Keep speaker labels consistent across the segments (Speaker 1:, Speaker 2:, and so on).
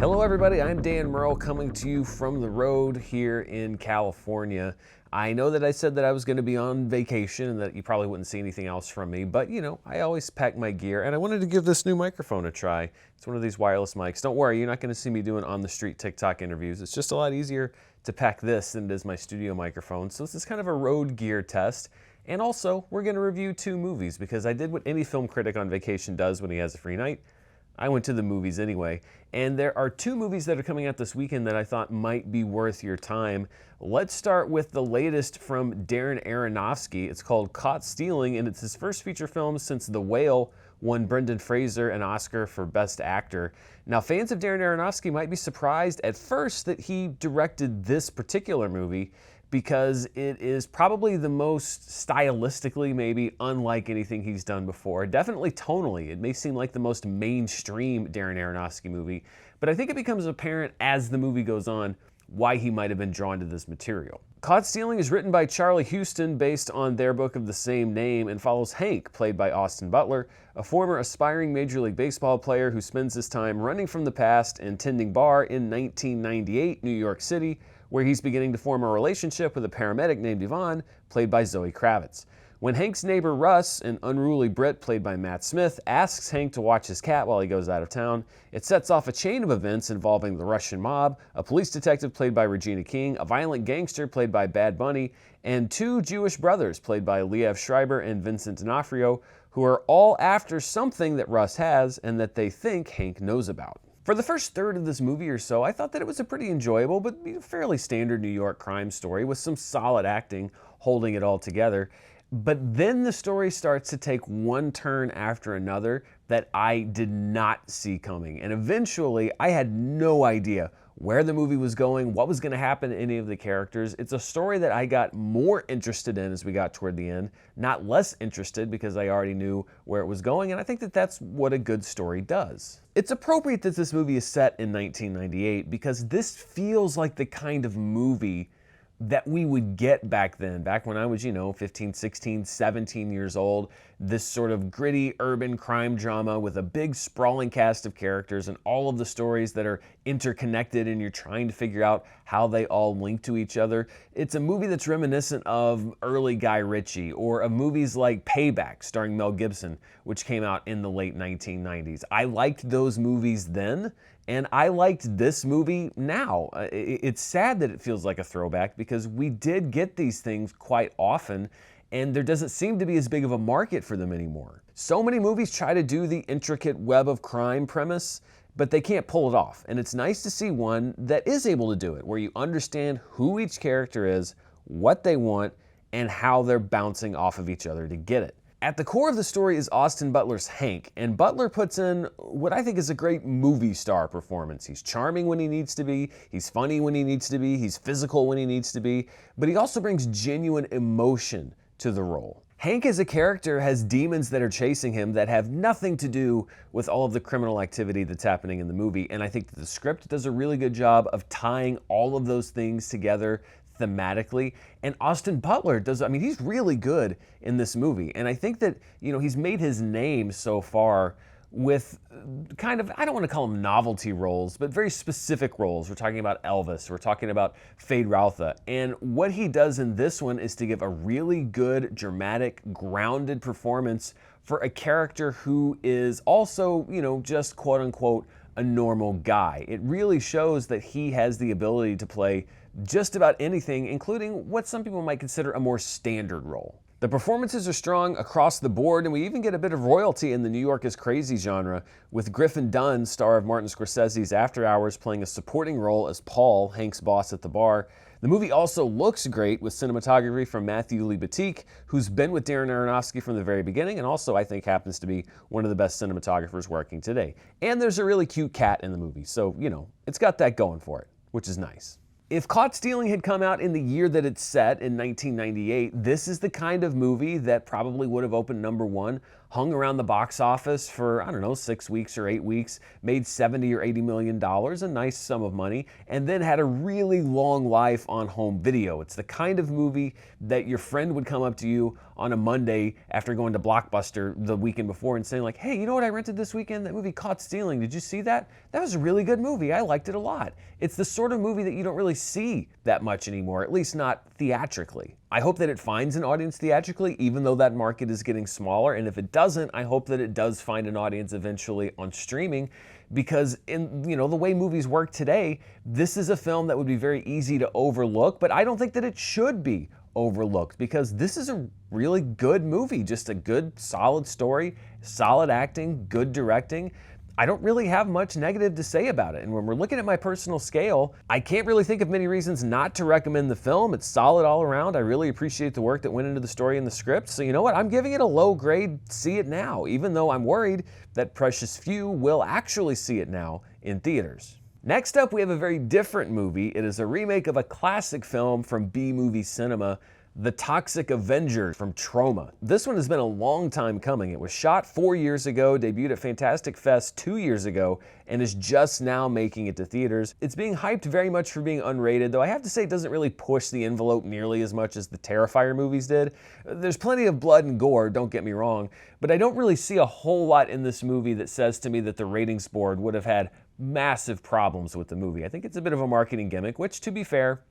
Speaker 1: Hello everybody, I'm Dan Murrell coming to you from the road here in California. I know that I said that I was going to be on vacation and that you probably wouldn't see anything else from me, but you know, I always pack my gear and I wanted to give this new microphone a try. It's one of these wireless mics. Don't worry, you're not going to see me doing on-the-street TikTok interviews. It's just a lot easier to pack this than it is my studio microphone. So this is kind of a road gear test. And also, we're going to review 2 movies because I did what any film critic on vacation does when he has a free night. I went to the movies anyway, and there are 2 movies that are coming out this weekend that I thought might be worth your time. Let's start with the latest from Darren Aronofsky. It's called Caught Stealing, and it's his first feature film since The Whale won Brendan Fraser an Oscar for Best Actor. Now, fans of Darren Aronofsky might be surprised at first that he directed this particular movie, because it is probably the most stylistically maybe unlike anything he's done before. Definitely tonally, it may seem like the most mainstream Darren Aronofsky movie, but I think it becomes apparent as the movie goes on why he might have been drawn to this material. Caught Stealing is written by Charlie Huston based on their book of the same name and follows Hank, played by Austin Butler, a former aspiring Major League Baseball player who spends his time running from the past and tending bar in 1998 New York City, where he's beginning to form a relationship with a paramedic named Yvonne, played by Zoe Kravitz. When Hank's neighbor Russ, an unruly Brit played by Matt Smith, asks Hank to watch his cat while he goes out of town, it sets off a chain of events involving the Russian mob, a police detective played by Regina King, a violent gangster played by Bad Bunny, and 2 Jewish brothers played by Liev Schreiber and Vincent D'Onofrio, who are all after something that Russ has and that they think Hank knows about. For the first third of this movie or so, I thought that it was a pretty enjoyable but fairly standard New York crime story with some solid acting holding it all together. But then the story starts to take one turn after another that I did not see coming. And eventually, I had no idea where the movie was going, what was going to happen to any of the characters. It's a story that I got more interested in as we got toward the end, not less interested because I already knew where it was going, and I think that that's what a good story does. It's appropriate that this movie is set in 1998 because this feels like the kind of movie that we would get back then, back when I was, 15, 16, 17 years old. This sort of gritty urban crime drama with a big sprawling cast of characters and all of the stories that are interconnected and you're trying to figure out how they all link to each other. It's a movie that's reminiscent of early Guy Ritchie or of movies like Payback starring Mel Gibson, which came out in the late 1990s. I liked those movies then, and I liked this movie now. It's sad that it feels like a throwback because we did get these things quite often, and there doesn't seem to be as big of a market for them anymore. So many movies try to do the intricate web of crime premise, but they can't pull it off. And it's nice to see one that is able to do it, where you understand who each character is, what they want, and how they're bouncing off of each other to get it. At the core of the story is Austin Butler's Hank, and Butler puts in what I think is a great movie star performance. He's charming when he needs to be, he's funny when he needs to be, he's physical when he needs to be, but he also brings genuine emotion to the role. Hank as a character has demons that are chasing him that have nothing to do with all of the criminal activity that's happening in the movie, and I think that the script does a really good job of tying all of those things together thematically. And Austin Butler he's really good in this movie. And I think that, he's made his name so far with kind of, I don't want to call them novelty roles, but very specific roles. We're talking about Elvis, we're talking about Fade Routha. And what he does in this one is to give a really good, dramatic, grounded performance for a character who is also, just quote unquote, a normal guy. It really shows that he has the ability to play just about anything, including what some people might consider a more standard role. The performances are strong across the board, and we even get a bit of royalty in the New York is Crazy genre, with Griffin Dunne, star of Martin Scorsese's After Hours, playing a supporting role as Paul, Hank's boss at the bar. The movie also looks great with cinematography from Matthew Libatique, who's been with Darren Aronofsky from the very beginning, and also I think happens to be one of the best cinematographers working today. And there's a really cute cat in the movie, so, it's got that going for it, which is nice. If Caught Stealing had come out in the year that it's set, in 1998, this is the kind of movie that probably would have opened #1, hung around the box office for, 6 weeks or 8 weeks, made $70 or $80 million, a nice sum of money, and then had a really long life on home video. It's the kind of movie that your friend would come up to you on a Monday after going to Blockbuster the weekend before and saying like, hey, you know what I rented this weekend? That movie Caught Stealing. Did you see that? That was a really good movie. I liked it a lot. It's the sort of movie that you don't really see that much anymore, at least not theatrically. I hope that it finds an audience theatrically, even though that market is getting smaller. And if it doesn't, I hope that it does find an audience eventually on streaming, because in the way movies work today, this is a film that would be very easy to overlook, but I don't think that it should be overlooked because this is a really good movie, just a good, solid story, solid acting, good directing. I don't really have much negative to say about it. And when we're looking at my personal scale, I can't really think of many reasons not to recommend the film. It's solid all around. I really appreciate the work that went into the story and the script. So you know what? I'm giving it a low grade see it now, even though I'm worried that precious few will actually see it now in theaters. Next up, we have a very different movie. It is a remake of a classic film from B-movie cinema, The Toxic Avenger from Troma. This one has been a long time coming. It was shot 4 years ago, debuted at Fantastic Fest 2 years ago, and is just now making it to theaters. It's being hyped very much for being unrated, though I have to say it doesn't really push the envelope nearly as much as the Terrifier movies did. There's plenty of blood and gore, don't get me wrong, but I don't really see a whole lot in this movie that says to me that the ratings board would have had massive problems with the movie. I think it's a bit of a marketing gimmick, which, to be fair,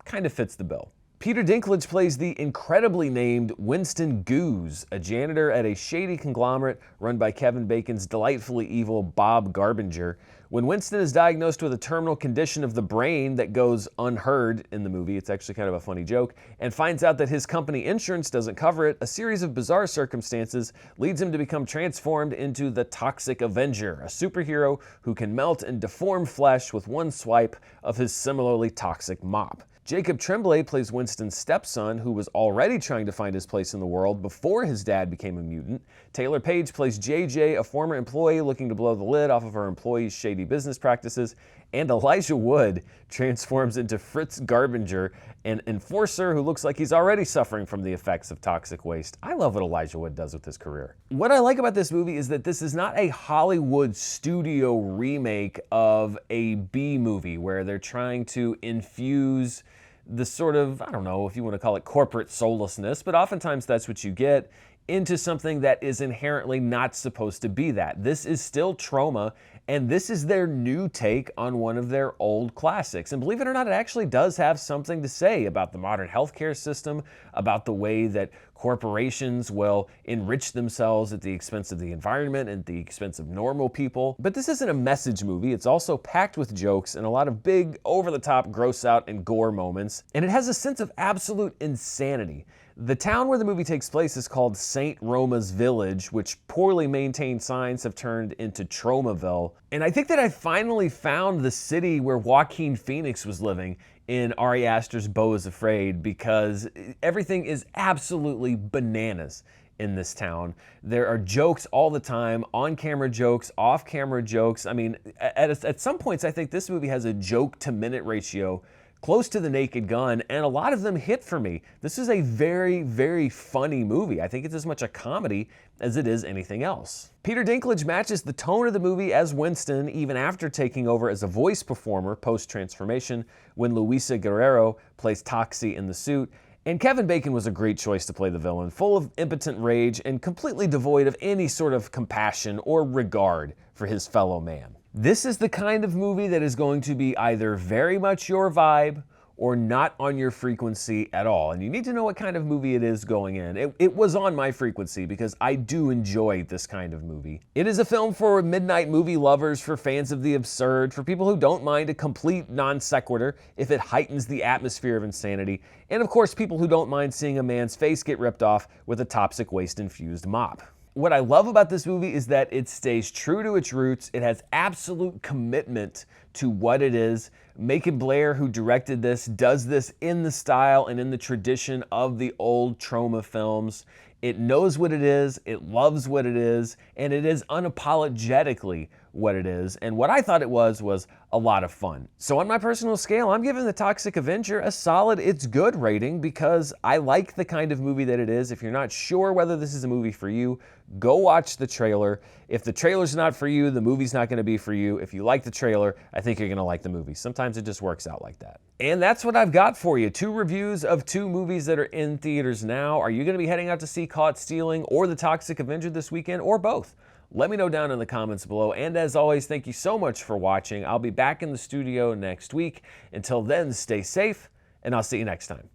Speaker 1: kind of fits the bill. Peter Dinklage plays the incredibly named Winston Goose, a janitor at a shady conglomerate run by Kevin Bacon's delightfully evil Bob Garbinger. When Winston is diagnosed with a terminal condition of the brain that goes unheard in the movie, it's actually kind of a funny joke, and finds out that his company insurance doesn't cover it, a series of bizarre circumstances leads him to become transformed into the Toxic Avenger, a superhero who can melt and deform flesh with one swipe of his similarly toxic mop. Jacob Tremblay plays Winston's stepson, who was already trying to find his place in the world before his dad became a mutant. Taylor Page plays JJ, a former employee looking to blow the lid off of her employees' shady business practices. And Elijah Wood transforms into Fritz Garbinger, an enforcer who looks like he's already suffering from the effects of toxic waste. I love what Elijah Wood does with his career. What I like about this movie is that this is not a Hollywood studio remake of a B movie where they're trying to infuse the sort of, I don't know if you want to call it corporate soullessness, but oftentimes that's what you get, into something that is inherently not supposed to be that. This is still Troma, and this is their new take on one of their old classics. And believe it or not, it actually does have something to say about the modern healthcare system, about the way that corporations will enrich themselves at the expense of the environment and the expense of normal people. But this isn't a message movie. It's also packed with jokes and a lot of big, over-the-top, gross-out, and gore moments. And it has a sense of absolute insanity. The town where the movie takes place is called St. Roma's Village, which poorly maintained signs have turned into Tromaville. And I think that I finally found the city where Joaquin Phoenix was living in Ari Aster's Beau is Afraid, because everything is absolutely bananas in this town. There are jokes all the time, on-camera jokes, off-camera jokes. I mean, at some points, I think this movie has a joke-to-minute ratio close to The Naked Gun, and a lot of them hit for me. This is a very, very funny movie. I think it's as much a comedy as it is anything else. Peter Dinklage matches the tone of the movie as Winston, even after taking over as a voice performer post-transformation when Luisa Guerrero plays Toxie in the suit. And Kevin Bacon was a great choice to play the villain, full of impotent rage and completely devoid of any sort of compassion or regard for his fellow man. This is the kind of movie that is going to be either very much your vibe or not on your frequency at all. And you need to know what kind of movie it is going in. It was on my frequency because I do enjoy this kind of movie. It is a film for midnight movie lovers, for fans of the absurd, for people who don't mind a complete non sequitur if it heightens the atmosphere of insanity, and of course people who don't mind seeing a man's face get ripped off with a toxic waste-infused mop. What I love about this movie is that it stays true to its roots. It has absolute commitment to what it is. Macon Blair, who directed this, does this in the style and in the tradition of the old Troma films. It knows what it is, it loves what it is, and it is unapologetically what it is, and what I thought it was a lot of fun. So on my personal scale, I'm giving The Toxic Avenger a solid it's good rating because I like the kind of movie that it is. If you're not sure whether this is a movie for you, go watch the trailer. If the trailer's not for you, the movie's not going to be for you. If you like the trailer, I think you're going to like the movie. Sometimes it just works out like that. And that's what I've got for you. 2 reviews of 2 movies that are in theaters now. Are you going to be heading out to see Caught Stealing or The Toxic Avenger this weekend, or both? Let me know down in the comments below. And as always, thank you so much for watching. I'll be back in the studio next week. Until then, stay safe, and I'll see you next time.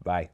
Speaker 1: Bye.